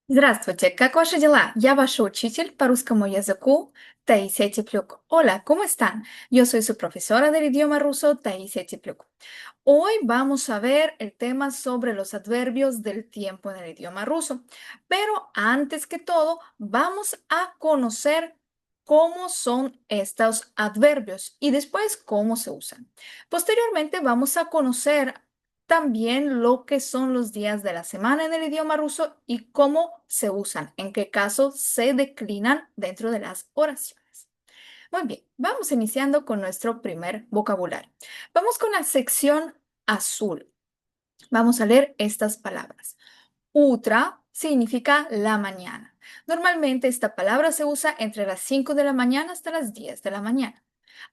Здравствуйте, как ваши дела? Я ваша учитель по русскому языку Таисия Теплюк. Hola, ¿cómo están? Yo soy su profesora del idioma ruso Taisия Теплюк. Hoy vamos a ver el tema sobre los adverbios del tiempo en el idioma ruso. Pero antes que todo, vamos a conocer cómo son estos adverbios y después cómo se usan. Posteriormente vamos a conocer también lo que son los días de la semana en el idioma ruso y cómo se usan, en qué caso se declinan dentro de las oraciones. Muy bien, vamos iniciando con nuestro primer vocabulario. Vamos con la sección azul. Vamos a leer estas palabras. Utra significa la mañana. Normalmente esta palabra se usa entre las 5 de la mañana hasta las 10 de la mañana.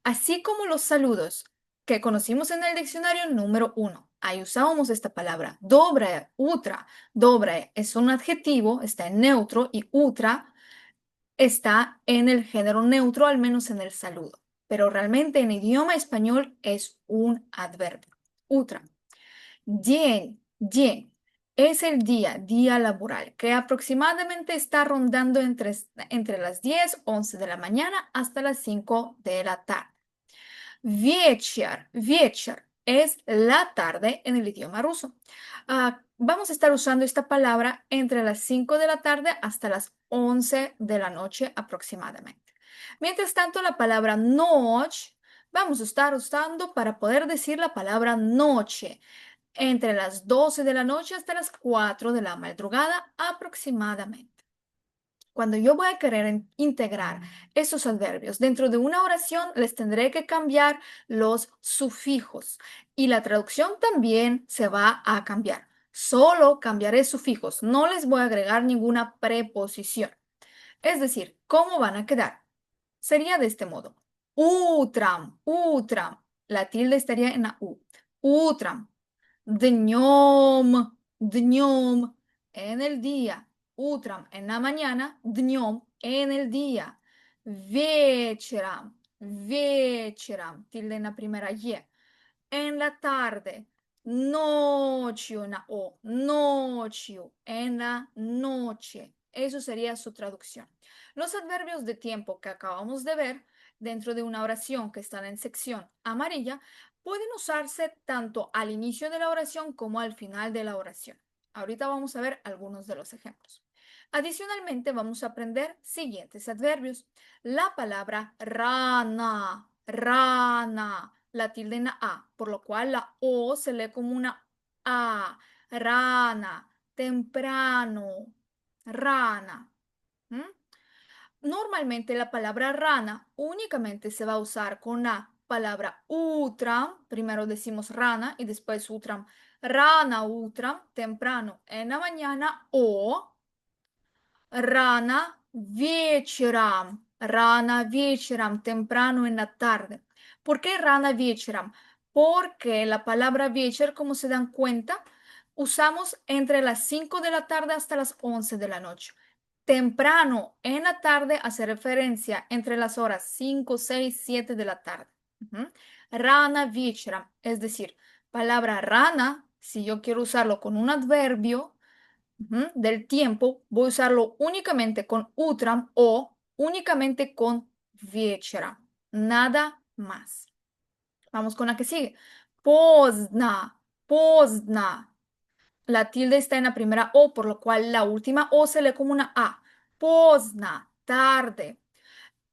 Así como los saludos que conocimos en el diccionario número uno. Ahí usábamos esta palabra, dobre, utra. Dobre es un adjetivo, está en neutro y utra está en el género neutro, al menos en el saludo. Pero realmente en idioma español es un adverbio. Utra. Dien es el día laboral, que aproximadamente está rondando entre las 10, 11 de la mañana hasta las 5 de la tarde. Вечер es la tarde en el idioma ruso. Vamos a estar usando esta palabra entre las 5 de la tarde hasta las 11 de la noche aproximadamente. Mientras tanto, la palabra noche vamos a estar usando para poder decir la palabra noche entre las 12 de la noche hasta las 4 de la madrugada aproximadamente. Cuando yo voy a querer integrar esos adverbios dentro de una oración, les tendré que cambiar los sufijos y la traducción también se va a cambiar. Solo cambiaré sufijos, no les voy a agregar ninguna preposición. Es decir, ¿cómo van a quedar? Sería de este modo. Utram, utram. La tilde estaría en la U. Utram. Dñom, en el día. Utram, en la mañana. Dñom, en el día. Вечером, tilde en la primera Y. En la tarde. Nocью, na O. Nocью, en la noche. Eso sería su traducción. Los adverbios de tiempo que acabamos de ver dentro de una oración que está en sección amarilla pueden usarse tanto al inicio de la oración como al final de la oración. Ahorita vamos a ver algunos de los ejemplos. Adicionalmente, vamos a aprender siguientes adverbios. La palabra rana, la tilde en la A, por lo cual la O se lee como una A. Rana, temprano, rana. ¿Mm? Normalmente la palabra rana únicamente se va a usar con la palabra utram. Primero decimos rana y después utram. Rana utram, temprano en la mañana o rana вечером, temprano en la tarde. ¿Por qué rana вечером? Porque la palabra вечер, como se dan cuenta, usamos entre las 5 de la tarde hasta las 11 de la noche. Temprano en la tarde hace referencia entre las horas 5, 6, 7 de la tarde. Rana вечером, es decir, palabra rana, si yo quiero usarlo con un adverbio, del tiempo, voy a usarlo únicamente con utram o únicamente con вечера. Nada más. Vamos con la que sigue. Поздно. La tilde está en la primera O, por lo cual la última O se lee como una A. Поздно, tarde.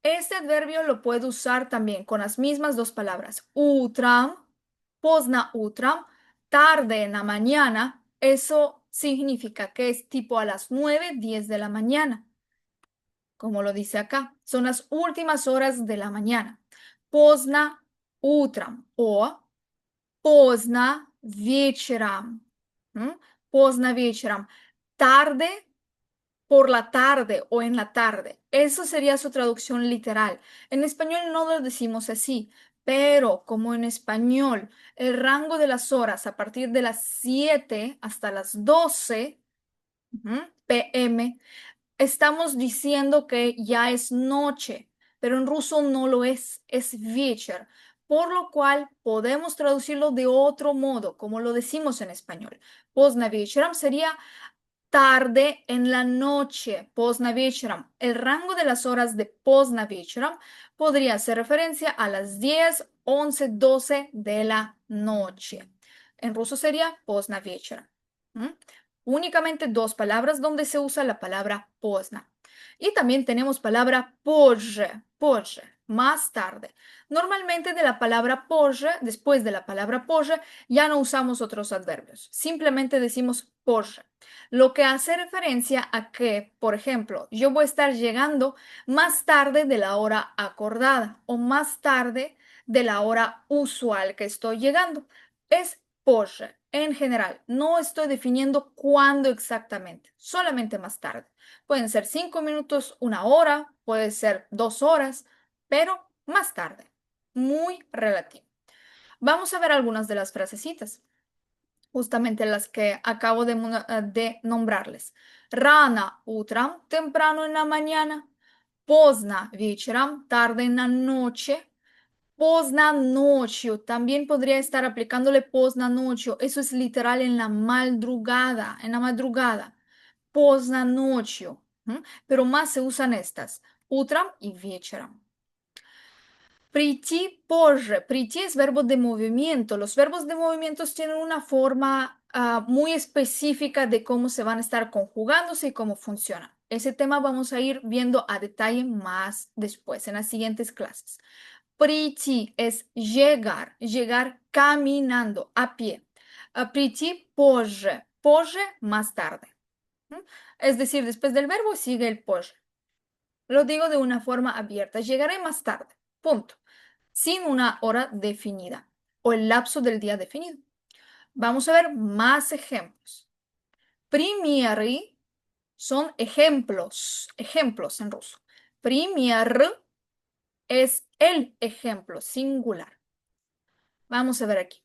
Este adverbio lo puedo usar también con las mismas dos palabras. Utram, pozdно utram, tarde en la mañana. Eso significa que es tipo a las 9, 10 de la mañana, como lo dice acá. Son las últimas horas de la mañana. Pozdно utram o поздно вечером. Поздно вечером. Tarde por la tarde o en la tarde. Eso sería su traducción literal. En español no lo decimos así, pero como en español el rango de las horas a partir de las 7 hasta las 12 p.m., estamos diciendo que ya es noche, pero en ruso no lo es вечер, por lo cual podemos traducirlo de otro modo, como lo decimos en español. Поздно вечером sería tarde en la noche, поздно вечером. El rango de las horas de поздно вечером podría hacer referencia a las 10, 11, 12 de la noche. En ruso sería поздно вечером. ¿Mm? Únicamente dos palabras donde se usa la palabra поздно. Y también tenemos palabra позже, позже, más tarde. Normalmente de la palabra позже, después de la palabra позже, ya no usamos otros adverbios. Simplemente decimos позже. Lo que hace referencia a que, por ejemplo, yo voy a estar llegando más tarde de la hora acordada o más tarde de la hora usual que estoy llegando. Es позже en general. No estoy definiendo cuándo exactamente, solamente más tarde. Pueden ser 5 minutos, una hora, puede ser 2 horas, pero más tarde. Muy relativo. Vamos a ver algunas de las frasecitas, justamente las que acabo de nombrarles. Rано утром, temprano en la mañana. Поздно вечером, tarde en la noche. Поздно ночью, también podría estar aplicándole поздно ночью. Eso es literal en la madrugada, en la madrugada. Поздно ночью. Pero más se usan estas, утром y вечером. Прийти позже. Прийти es verbo de movimiento. Los verbos de movimiento tienen una forma muy específica de cómo se van a estar conjugándose y cómo funcionan. Ese tema vamos a ir viendo a detalle más después, en las siguientes clases. Прийти es llegar, llegar caminando, a pie. Прийти позже, позже más tarde. Es decir, después del verbo sigue el позже. Lo digo de una forma abierta. Llegaré más tarde. Punto. Sin una hora definida o el lapso del día definido. Vamos a ver más ejemplos. Примеры son ejemplos, ejemplos en ruso. Пример es el ejemplo singular. Vamos a ver aquí.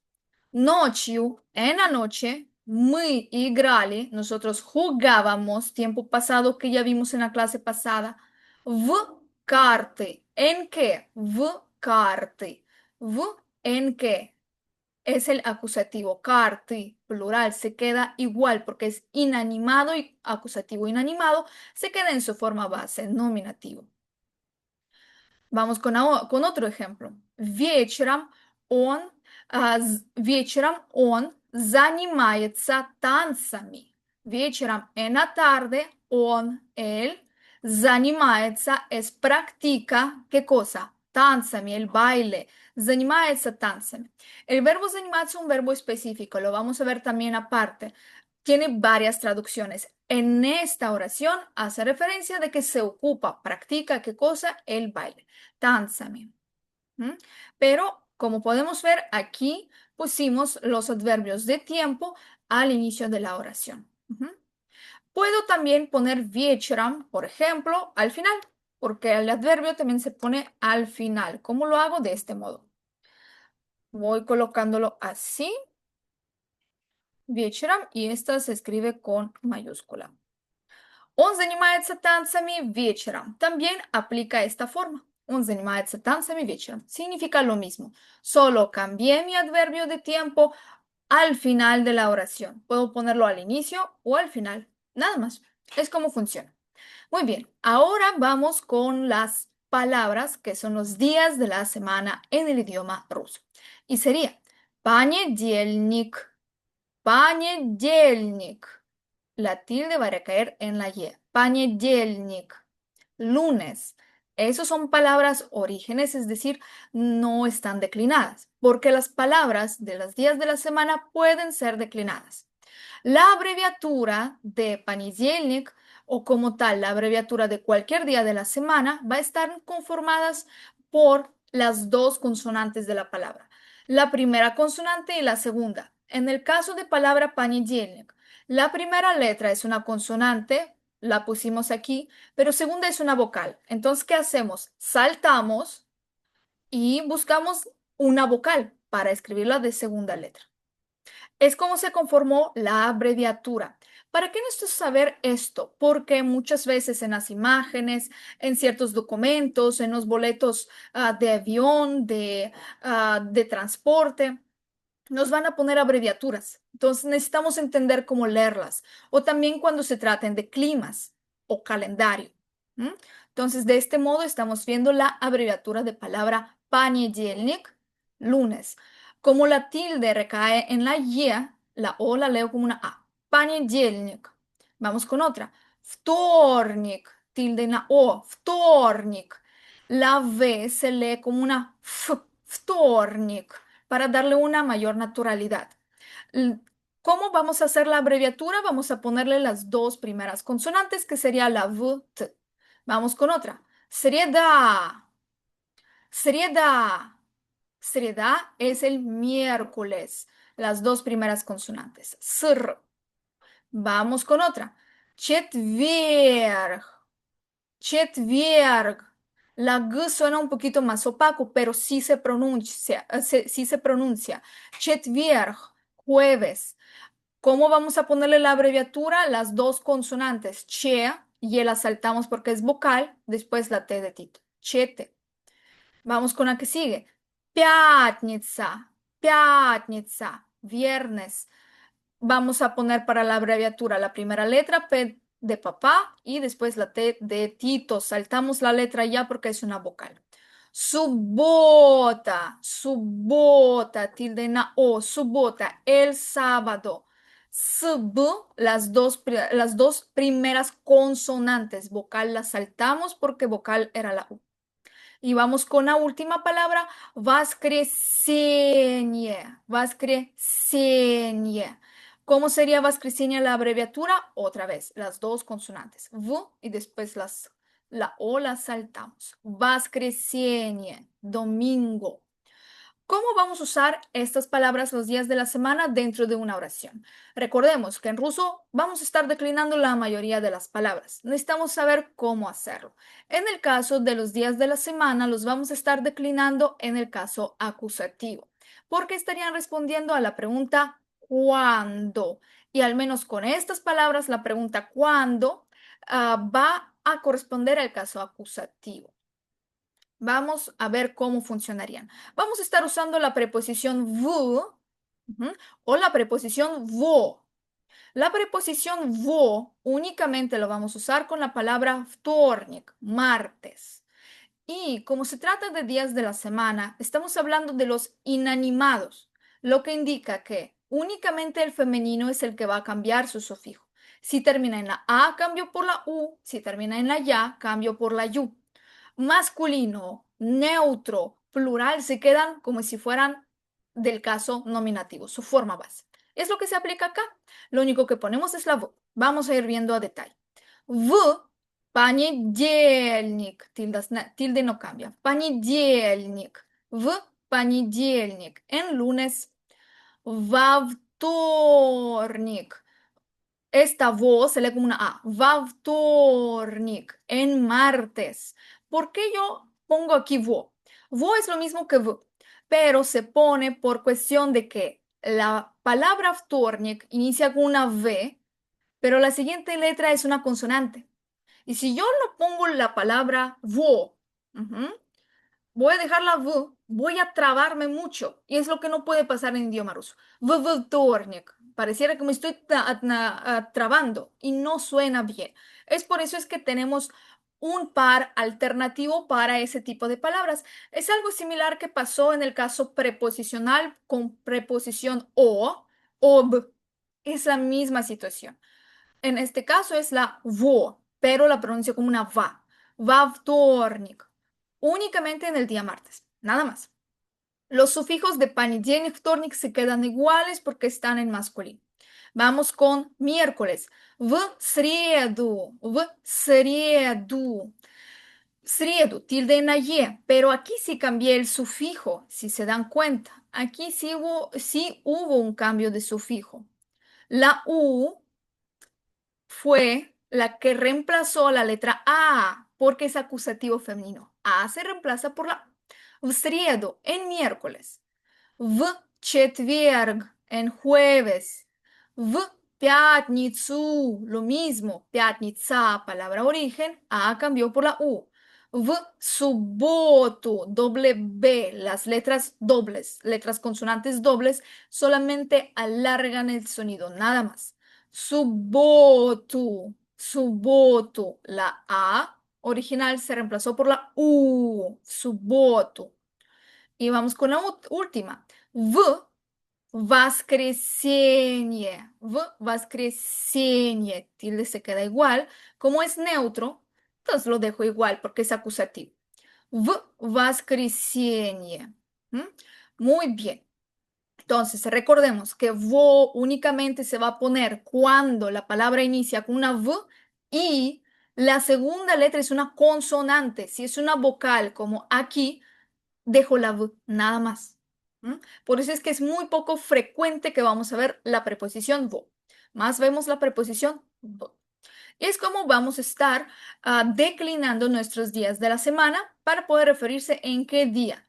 Ночью, en la noche, мы играли, nosotros jugábamos, tiempo pasado que ya vimos en la clase pasada, в карты. ¿En qué? В карты. В en qué. Es el acusativo. Карты, plural, se queda igual porque es inanimado y acusativo inanimado se queda en su forma base, nominativo. Vamos con otro ejemplo. Вечером он занимается танцами. Вечером en la tarde él занимается es practica, ¿qué cosa? Танцами, el baile. Занимается танцами. El verbo заниматься es un verbo específico, lo vamos a ver también aparte. Tiene varias traducciones. En esta oración hace referencia de que se ocupa, practica, ¿qué cosa? El baile. Танцами. Pero, como podemos ver, aquí pusimos los adverbios de tiempo al inicio de la oración. Puedo también poner вечером, por ejemplo, al final, porque el adverbio también se pone al final. ¿Cómo lo hago? De este modo. Voy colocándolo así, вечером, y esta se escribe con mayúscula. Он занимается танцами вечером. También aplica esta forma. Он занимается танцами вечером. Significa lo mismo. Solo cambié mi adverbio de tiempo al final de la oración. Puedo ponerlo al inicio o al final. Nada más. Es como funciona. Muy bien. Ahora vamos con las palabras que son los días de la semana en el idioma ruso. Y sería понедельник, понедельник. La tilde va a recaer en la Y. Понедельник. Lunes. Esos son palabras orígenes, es decir, no están declinadas, porque las palabras de los días de la semana pueden ser declinadas. La abreviatura de понедельник o como tal la abreviatura de cualquier día de la semana va a estar conformadas por las dos consonantes de la palabra. La primera consonante y la segunda. En el caso de palabra понедельник, la primera letra es una consonante, la pusimos aquí, pero segunda es una vocal. Entonces, ¿qué hacemos? Saltamos y buscamos una vocal para escribirla de segunda letra. Es como se conformó la abreviatura. ¿Para qué necesito saber esto? Porque muchas veces en las imágenes, en ciertos documentos, en los boletos de avión, de transporte, nos van a poner abreviaturas. Entonces necesitamos entender cómo leerlas. O también cuando se traten de climas o calendario. ¿M? Entonces, de este modo estamos viendo la abreviatura de palabra понедельник, lunes. Como la tilde recae en la y, la o la leo como una a. Понедельник. Vamos con otra. Вторник, tilde en la o. Вторник. La v se lee como una f. Вторник para darle una mayor naturalidad. ¿Cómo vamos a hacer la abreviatura? Vamos a ponerle las dos primeras consonantes, que sería la V, T. Vamos con otra. Sreda. Sreda. Sreda es el miércoles. Las dos primeras consonantes. Sr. Vamos con otra. Четверг. Четверг. La G suena un poquito más opaco, pero sí se pronuncia. Sí se pronuncia. Четверг, jueves. ¿Cómo vamos a ponerle la abreviatura? Las dos consonantes. Che, y la saltamos porque es vocal. Después la T de Tito. Chete. Vamos con la que sigue. Пятница. Пятница. Viernes. Vamos a poner para la abreviatura la primera letra, P de papá, y después la T de Tito. Saltamos la letra ya porque es una vocal. Subota, subota, tilde en la O, subota, el sábado. Sub, las dos primeras consonantes, vocal las saltamos porque vocal era la U. Y vamos con la última palabra, воскресенье, воскресенье. ¿Cómo sería воскресенье la abreviatura? Otra vez, las dos consonantes, V y después la O la saltamos. Воскресенье, domingo. ¿Cómo vamos a usar estas palabras los días de la semana dentro de una oración? Recordemos que en ruso vamos a estar declinando la mayoría de las palabras. Necesitamos saber cómo hacerlo. En el caso de los días de la semana, los vamos a estar declinando en el caso acusativo, porque estarían respondiendo a la pregunta ¿cuándo? Y al menos con estas palabras, la pregunta ¿cuándo? Va a corresponder al caso acusativo. Vamos a ver cómo funcionarían. Vamos a estar usando la preposición v, o la preposición vo. La preposición vo únicamente lo vamos a usar con la palabra вторник, martes. Y como se trata de días de la semana, estamos hablando de los inanimados, lo que indica que únicamente el femenino es el que va a cambiar su sufijo. Si termina en la A, cambio por la U. Si termina en la ya, cambio por la yu. Masculino, neutro, plural se quedan como si fueran del caso nominativo, su forma base. Es lo que se aplica acá. Lo único que ponemos es la V. Vamos a ir viendo a detalle. V, понедельник, tilde no cambia. Понедельник, в понедельник, en lunes. Во вторник, esta voz se lee como una A. Во вторник, en martes. ¿Por qué yo pongo aquí vo? Vo es lo mismo que v, pero se pone por cuestión de que la palabra вторник inicia con una V, pero la siguiente letra es una consonante. Y si yo no pongo la palabra vo, voy a dejar la V, voy a trabarme mucho. Y es lo que no puede pasar en idioma ruso. Вторник. Pareciera que me estoy trabando y no suena bien. Es por eso es que tenemos un par alternativo para ese tipo de palabras. Es algo similar que pasó en el caso preposicional con preposición o, ob. Es la misma situación. En este caso es la vo, pero la pronuncio como una va. Во вторник. Únicamente en el día martes, nada más. Los sufijos de понедельник, вторник se quedan iguales porque están en masculino. Vamos con miércoles. В среду, в среду. Sredu, tilde en la Y, pero aquí sí cambié el sufijo, si se dan cuenta. Aquí sí hubo un cambio de sufijo. La U fue la que reemplazó la letra A, porque es acusativo femenino. A se reemplaza por la в среду, en miércoles. В четверг, en jueves. В пятницу, lo mismo. Пятница, palabra origen. A cambió por la U. В subotu, doble B, las letras dobles, letras consonantes dobles, solamente alargan el sonido, nada más. Subotu, subotu, la A original se reemplazó por la U, subotu. Y vamos con la última. В воскресенье. В воскресенье. Tilde se queda igual. Como es neutro, entonces lo dejo igual porque es acusativo. В воскресенье. ¿Mm? Muy bien. Entonces, recordemos que vo únicamente se va a poner cuando la palabra inicia con una v y la segunda letra es una consonante. Si es una vocal como aquí, dejo la v, nada más. ¿Mm? Por eso es que es muy poco frecuente que vamos a ver la preposición vo. Más vemos la preposición vo. Y es como vamos a estar declinando nuestros días de la semana para poder referirse en qué día.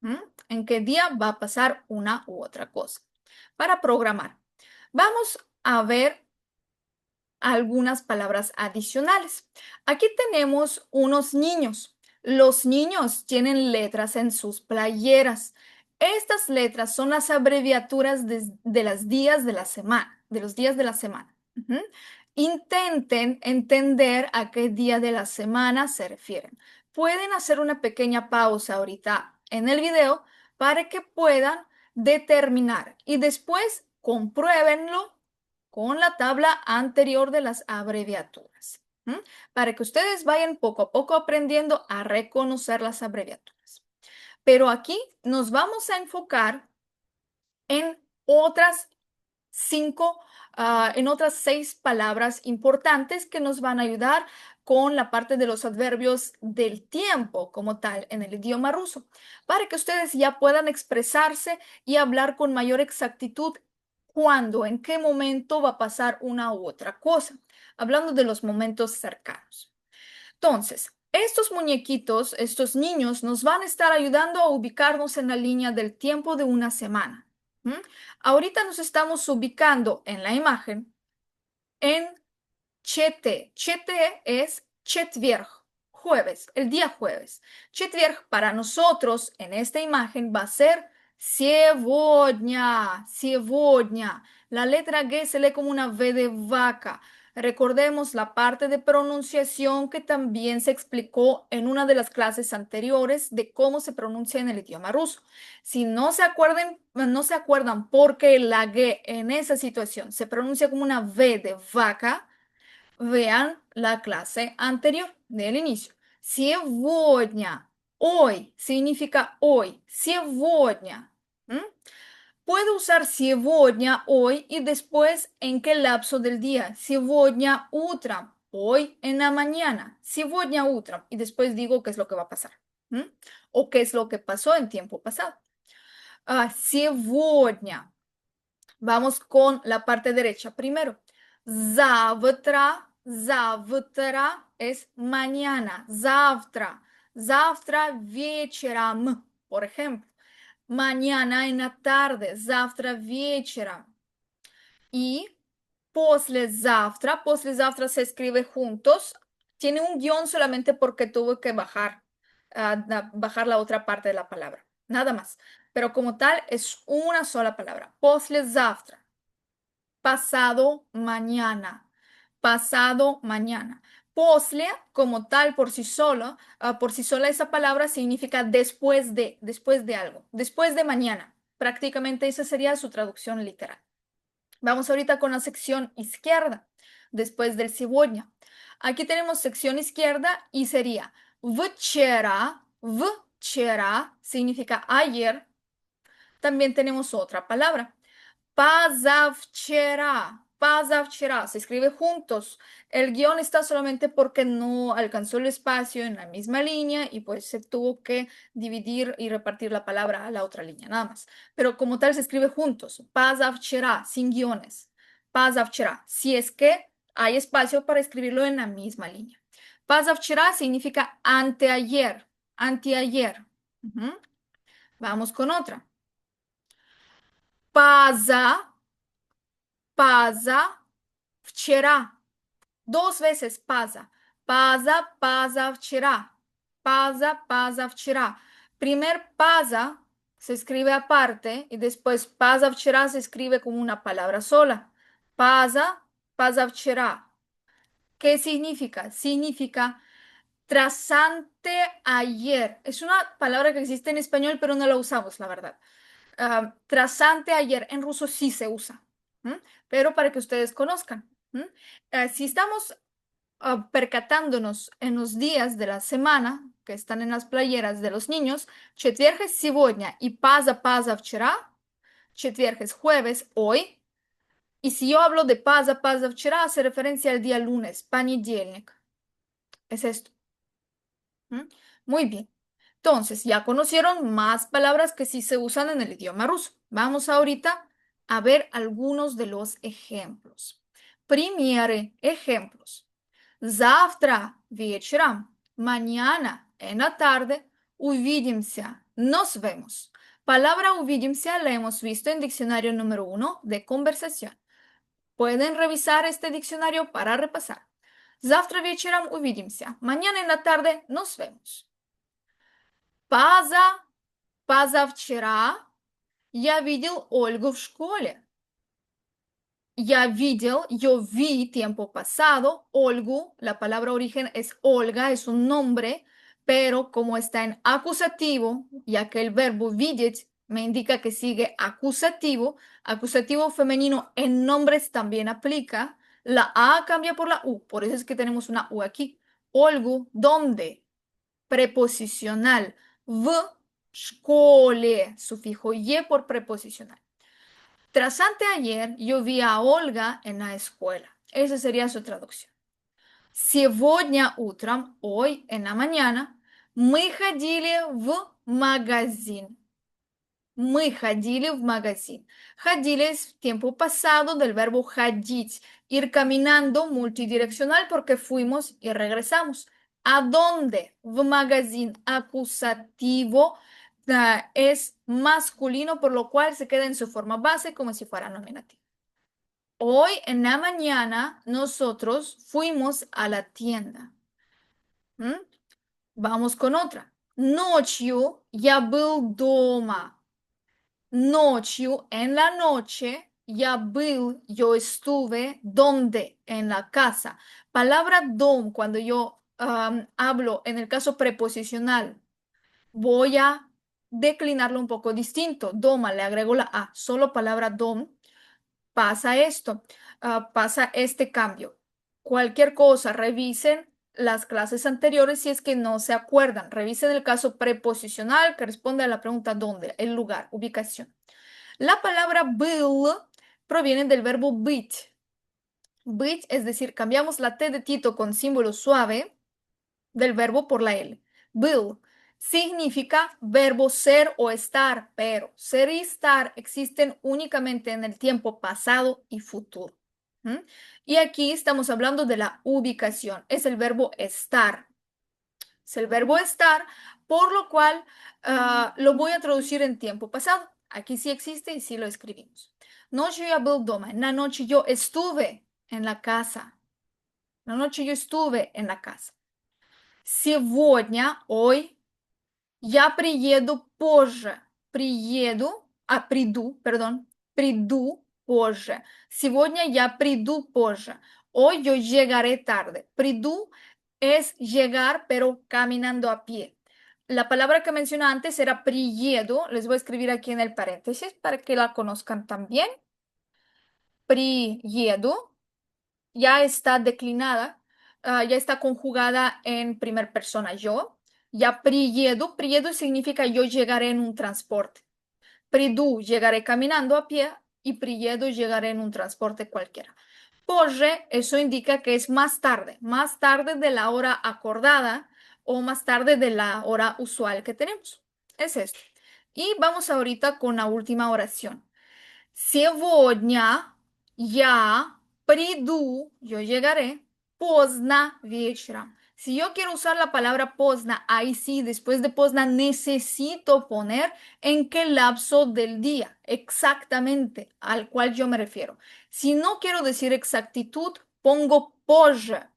¿Mm? En qué día va a pasar una u otra cosa. Para programar. Vamos a ver algunas palabras adicionales. Aquí tenemos unos niños. Los niños tienen letras en sus playeras. Estas letras son las abreviaturas de los días de la semana, de los días de la semana. Ujú. Intenten entender a qué día de la semana se refieren. Pueden hacer una pequeña pausa ahorita en el video para que puedan determinar y después compruébenlo con la tabla anterior de las abreviaturas, ¿m? Para que ustedes vayan poco a poco aprendiendo a reconocer las abreviaturas. Pero aquí nos vamos a enfocar en otras en otras 6 palabras importantes que nos van a ayudar con la parte de los adverbios del tiempo como tal en el idioma ruso, para que ustedes ya puedan expresarse y hablar con mayor exactitud cuándo, en qué momento va a pasar una u otra cosa, hablando de los momentos cercanos. Entonces, estos muñequitos, estos niños, nos van a estar ayudando a ubicarnos en la línea del tiempo de una semana. ¿Mm? Ahorita nos estamos ubicando en la imagen en Chete. Chete es четверг, jueves, el día jueves. Четверг para nosotros en esta imagen va a ser сегодня, сегодня. La letra G se lee como una V de vaca. Recordemos la parte de pronunciación que también se explicó en una de las clases anteriores de cómo se pronuncia en el idioma ruso. Si no se acuerdan por qué la G en esa situación se pronuncia como una V de vaca, vean la clase anterior del inicio. Сегодня. Hoy significa hoy. Сегодня. ¿Mm? Puedo usar сегодня hoy y después en qué lapso del día. Сегодня утром. Hoy en la mañana. Сегодня утром. Y después digo qué es lo que va a pasar. ¿Mm? O qué es lo que pasó en tiempo pasado. Сегодня. Vamos con la parte derecha primero. Завтра, завтра es mañana. Завтра. Завтра вечером, por ejemplo. Mañana en la tarde. Завтра вечером. Y послезавтра se escribe juntos. Tiene un guión solamente porque tuve que bajar la otra parte de la palabra. Nada más. Pero como tal es una sola palabra. Послезавтра. Pasado mañana. Pasado mañana. Posle, como tal, por sí sola esa palabra significa después de algo, después de mañana. Prácticamente esa sería su traducción literal. Vamos ahorita con la sección izquierda, después del cigüeña. Aquí tenemos sección izquierda y sería vchera significa ayer. También tenemos otra palabra. Позавчера, se escribe juntos. El guión está solamente porque no alcanzó el espacio en la misma línea y pues se tuvo que dividir y repartir la palabra a la otra línea, nada más. Pero como tal se escribe juntos. Позавчера, sin guiones. Позавчера, si es que hay espacio para escribirlo en la misma línea. Позавчера significa anteayer, anteayer. Ujú. Vamos con otra. Паза, Паза, вчера. Dos veces pasa. Pasa, pasa, вчера. Pasa вчера. Primer pasa se escribe aparte y después pasa вчера se escribe como una palabra sola. Pasa вчера. ¿Qué significa? Significa tras ayer. Es una palabra que existe en español, pero no la usamos, la verdad. Tras ayer, en ruso sí se usa, ¿m? Pero para que ustedes conozcan. ¿M? Si estamos percatándonos en los días de la semana que están en las playeras de los niños, четверг es сегодня y pasa вчера, четверг es jueves, hoy. Y si yo hablo de pasa вчера, hace referencia al día lunes, понедельник. Es esto. ¿M? Muy bien. Entonces, ya conocieron más palabras que sí se usan en el idioma ruso. Vamos ahorita a ver algunos de los ejemplos. Примеры, ejemplos. Завтра вечером, mañana en la tarde, увидимся, nos vemos. Palabra увидимся la hemos visto en diccionario número 1 de conversación. Pueden revisar este diccionario para repasar. Завтра вечером увидимся. Mañana en la tarde nos vemos. Позавчера я видел Ольгу в школе. Я видел, yo vi tiempo pasado, Olgu, la palabra origen es Olga, es un nombre, pero como está en acusativo, ya que el verbo видеть me indica que sigue acusativo, acusativo femenino en nombres también aplica, la A cambia por la U, por eso es que tenemos una U aquí. Olgu, ¿dónde? Preposicional. В школе, sufijo Y por preposicional. Tras anteayer, yo vi a Olga en la escuela. Esa sería su traducción. Сегодня утром, hoy en la mañana, мы ходили в магазин. Мы ходили в магазин. Ходили es tiempo pasado del verbo ходить, ir caminando multidireccional porque fuimos y regresamos. ¿A dónde? В магазин. Acusativo es masculino, por lo cual se queda en su forma base como si fuera nominativo. Hoy en la mañana nosotros fuimos a la tienda. ¿Mm? Vamos con otra. Ночью я был дома. Ночью, en la noche, я был, yo estuve, ¿dónde? En la casa. Palabra dom, cuando yo hablo en el caso preposicional, voy a declinarlo un poco distinto. Doma, le agrego la A, solo palabra dom. Pasa esto, pasa este cambio. Cualquier cosa, revisen las clases anteriores si es que no se acuerdan. Revisen el caso preposicional que responde a la pregunta ¿dónde? El lugar, ubicación. La palabra был proviene del verbo быть. Быть, es decir, cambiamos la T de Tito con símbolo suave del verbo por la L. Был significa verbo ser o estar, pero ser y estar existen únicamente en el tiempo pasado y futuro. ¿Mm? Y aquí estamos hablando de la ubicación. Es el verbo estar. Es el verbo estar, por lo cual lo voy a traducir en tiempo pasado. Aquí sí existe y sí lo escribimos. Ночью я был дома. En la noche yo estuve en la casa. En la noche yo estuve en la casa. Сегодня, hoy, я приеду позже. Приду позже. Сегодня я приду позже. Hoy yo llegaré tarde. Приду es llegar, pero caminando a pie. La palabra que mencioné antes era приеду. Les voy a escribir aquí en el paréntesis para que la conozcan también. Приеду ya está declinada, ya está conjugada en primera persona yo. Ya приеду significa yo llegaré en un transporte. Приду, llegaré caminando a pie y приеду, llegaré en un transporte cualquiera. Позже, eso indica que es más tarde de la hora acordada o más tarde de la hora usual que tenemos. Es esto. Y vamos ahorita con la última oración. Сегодня я приду, yo llegaré, поздно вечером. Si yo quiero usar la palabra pozdna, ahí sí, después de pozdna necesito poner en qué lapso del día exactamente al cual yo me refiero. Si no quiero decir exactitud, pongo позже.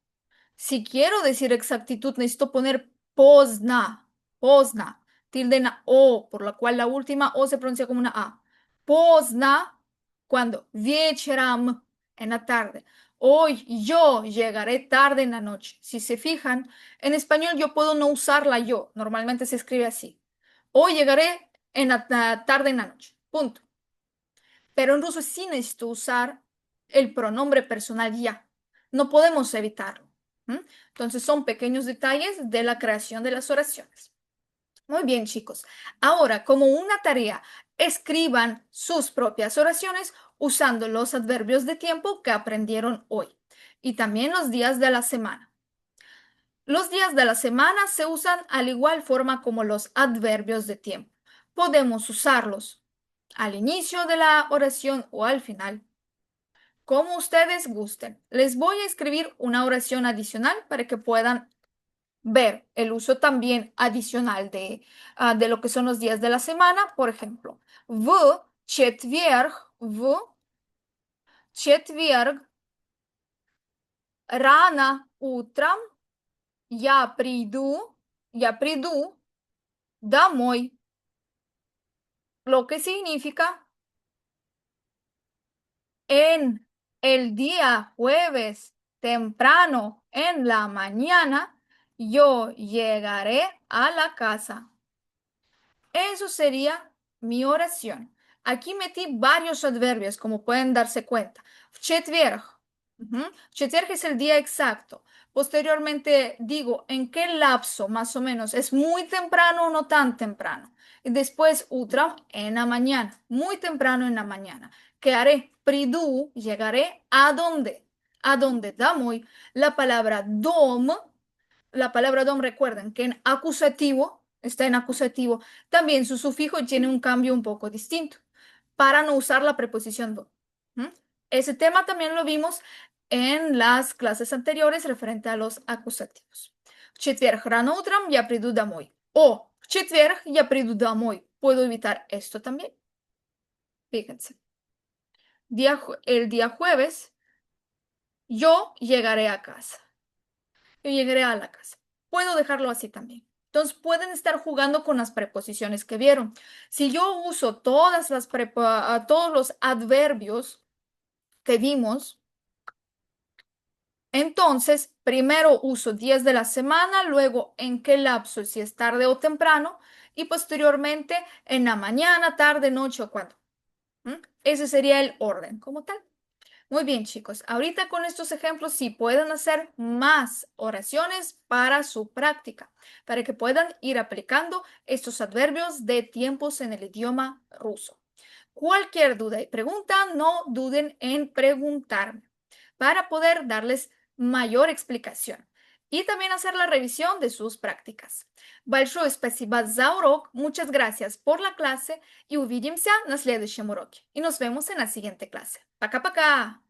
Si quiero decir exactitud, necesito poner Pozna, Pozna, tilde na O, por la cual la última O se pronuncia como una A. Pozna, cuando wieczorem, en la tarde. Hoy yo llegaré tarde en la noche. Si se fijan, en español yo puedo no usar la yo. Normalmente se escribe así. Hoy llegaré en la tarde en la noche. Punto. Pero en ruso sí necesito usar el pronombre personal ya. No podemos evitarlo. ¿M? Entonces son pequeños detalles de la creación de las oraciones. Muy bien, chicos. Ahora, como una tarea, escriban sus propias oraciones usando los adverbios de tiempo que aprendieron hoy y también los días de la semana. Los días de la semana se usan al igual forma como los adverbios de tiempo. Podemos usarlos al inicio de la oración o al final, como ustedes gusten. Les voy a escribir una oración adicional para que puedan ver el uso también adicional de lo que son los días de la semana. Por ejemplo, в четверг рано утром я приду домой, lo que significa en el día jueves temprano en la mañana yo llegaré a la casa. Eso sería mi oración. Aquí metí varios adverbios, como pueden darse cuenta. В четверг. Ujú. Четверг es el día exacto. Posteriormente digo en qué lapso, más o menos. ¿Es muy temprano o no tan temprano? Y después, utrом, en la mañana. Muy temprano en la mañana. ¿Qué haré? Приду, llegaré. ¿A dónde? ¿A dónde? Домой. La palabra dom, recuerden que en acusativo, está en acusativo, también su sufijo tiene un cambio un poco distinto para no usar la preposición do. ¿Mm? Ese tema también lo vimos en las clases anteriores referente a los acusativos. В четверг рано утром я приду домой. O в четверг я приду домой. Puedo evitar esto también. Fíjense. El día jueves yo llegaré a casa. Yo llegaré a la casa. Puedo dejarlo así también. Entonces pueden estar jugando con las preposiciones que vieron. Si yo uso todos los adverbios que vimos, entonces primero uso días de la semana, luego en qué lapso, si es tarde o temprano, y posteriormente en la mañana, tarde, noche o cuando. Ese sería el orden como tal. Muy bien, chicos. Ahorita con estos ejemplos sí pueden hacer más oraciones para su práctica, para que puedan ir aplicando estos adverbios de tiempos en el idioma ruso. Cualquier duda y pregunta, no duden en preguntarme para poder darles mayor explicación y también hacer la revisión de sus prácticas. Большое спасибо за урок. Muchas gracias por la clase y увидимся на следующем уроке. Y nos vemos en la siguiente clase. Пока-пока.